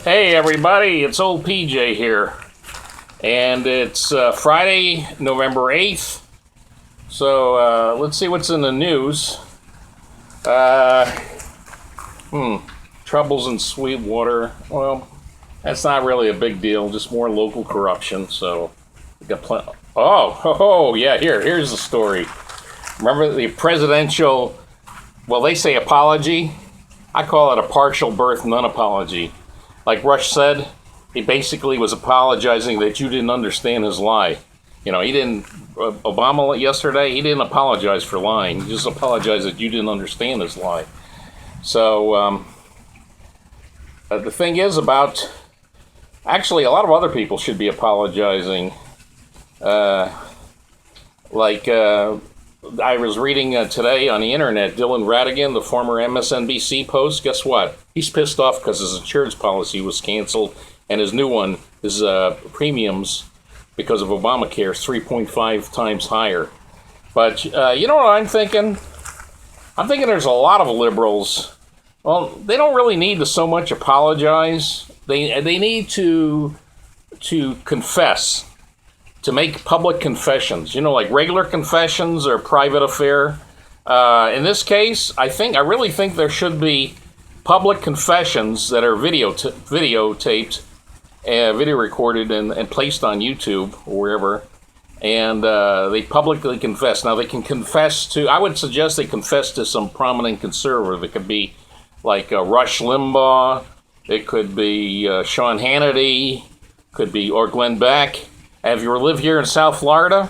Hey everybody, it's old PJ here, and it's Friday, November 8th, so let's see what's in the news. Troubles in Sweetwater. Well, that's not really a big deal, just more local corruption, so we got plenty. Yeah, here's the story. Remember the presidential, well, they say apology. I call it a partial birth non-apology. Like Rush said, he basically was apologizing that you didn't understand his lie. You know, he didn't, Obama yesterday, he didn't apologize for lying. He just apologized that you didn't understand his lie. So, the thing is about, actually, a lot of other people should be apologizing. I was reading today on the internet, Dylan Ratigan, the former MSNBC post, guess what? He's pissed off because his insurance policy was canceled, and his new one, his premiums, because of Obamacare, is 3.5 times higher. But you know what I'm thinking? I'm thinking there's a lot of liberals, well, they don't really need to so much apologize. They need to confess, to make public confessions. You know, like regular confessions or private affair. In this case, I really think there should be public confessions that are videotaped, video recorded and placed on YouTube or wherever, and they publicly confess. Now they can confess to, I would suggest they confess to some prominent conservative. It could be like Rush Limbaugh, it could be Sean Hannity, could be, or Glenn Beck. And if you live here in South Florida,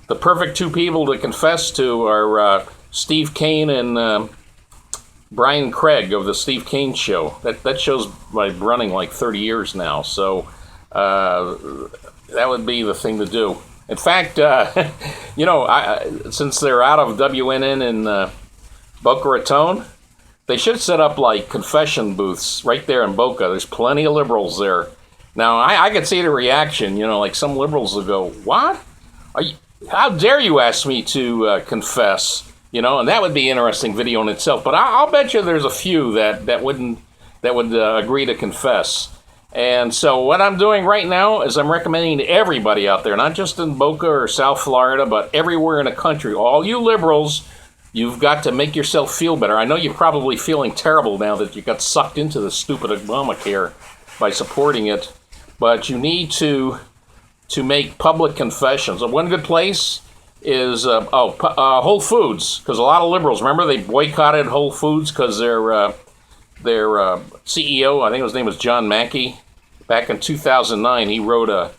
the perfect two people to confess to are Steve Kane and Brian Craig of the Steve Kane Show. That show's been running like 30 years now, so that would be the thing to do. In fact, you know, since they're out of WNN in Boca Raton, they should set up like confession booths right there in Boca. There's plenty of liberals there. Now, I could see the reaction, you know, like some liberals will go, what? How dare you ask me to confess? You know, and that would be an interesting video in itself. But I'll bet you there's a few that would agree to confess. And so what I'm doing right now is I'm recommending to everybody out there, not just in Boca or South Florida, but everywhere in the country, all you liberals, you've got to make yourself feel better. I know you're probably feeling terrible now that you got sucked into the stupid Obamacare by supporting it. But you need to make public confessions. One good place is Whole Foods, because a lot of liberals, remember, they boycotted Whole Foods because their CEO, I think his name was John Mackey, back in 2009, he wrote a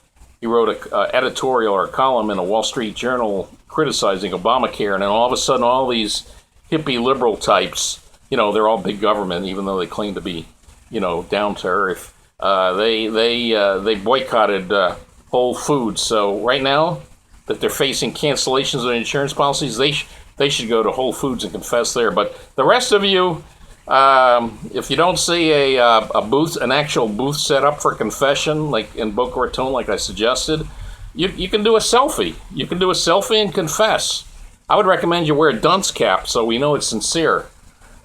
editorial or a column in a Wall Street Journal criticizing Obamacare, and then all of a sudden, all these hippie liberal types, you know, they're all big government, even though they claim to be, you know, down to earth. They boycotted Whole Foods. So right now that they're facing cancellations of insurance policies, they should go to Whole Foods and confess there. But the rest of you, if you don't see a booth, an actual booth set up for confession, like in Boca Raton, like I suggested, you can do a selfie. You can do a selfie and confess. I would recommend you wear a dunce cap so we know it's sincere.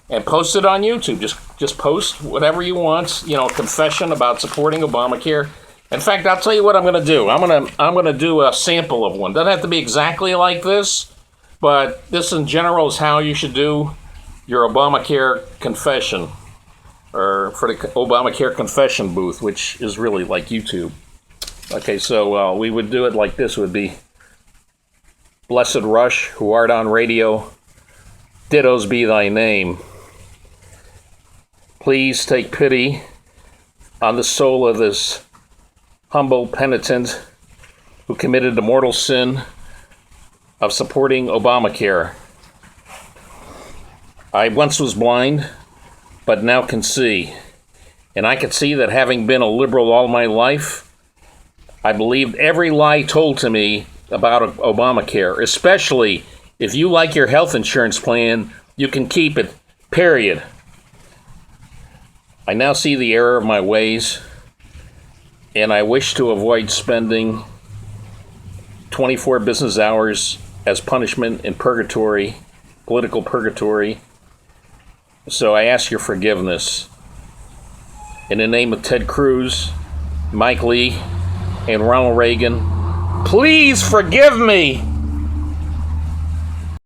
And post it on YouTube. Just post whatever you want. You know, confession about supporting Obamacare. In fact, I'll tell you what I'm going to do. I'm going to do a sample of one. Doesn't have to be exactly like this, but this in general is how you should do your Obamacare confession, or for the Obamacare Confession Booth, which is really like YouTube. Okay, so we would do it like this. Would be, Blessed Rush, who art on radio, dittos be thy name. Please take pity on the soul of this humble penitent who committed the mortal sin of supporting Obamacare. I once was blind, but now can see. And I can see that having been a liberal all my life, I believed every lie told to me about Obamacare, especially if you like your health insurance plan, you can keep it, period. I now see the error of my ways, and I wish to avoid spending 24 business hours as punishment in purgatory, political purgatory. So I ask your forgiveness. in the name of Ted Cruz, Mike Lee, and Ronald Reagan, please forgive me.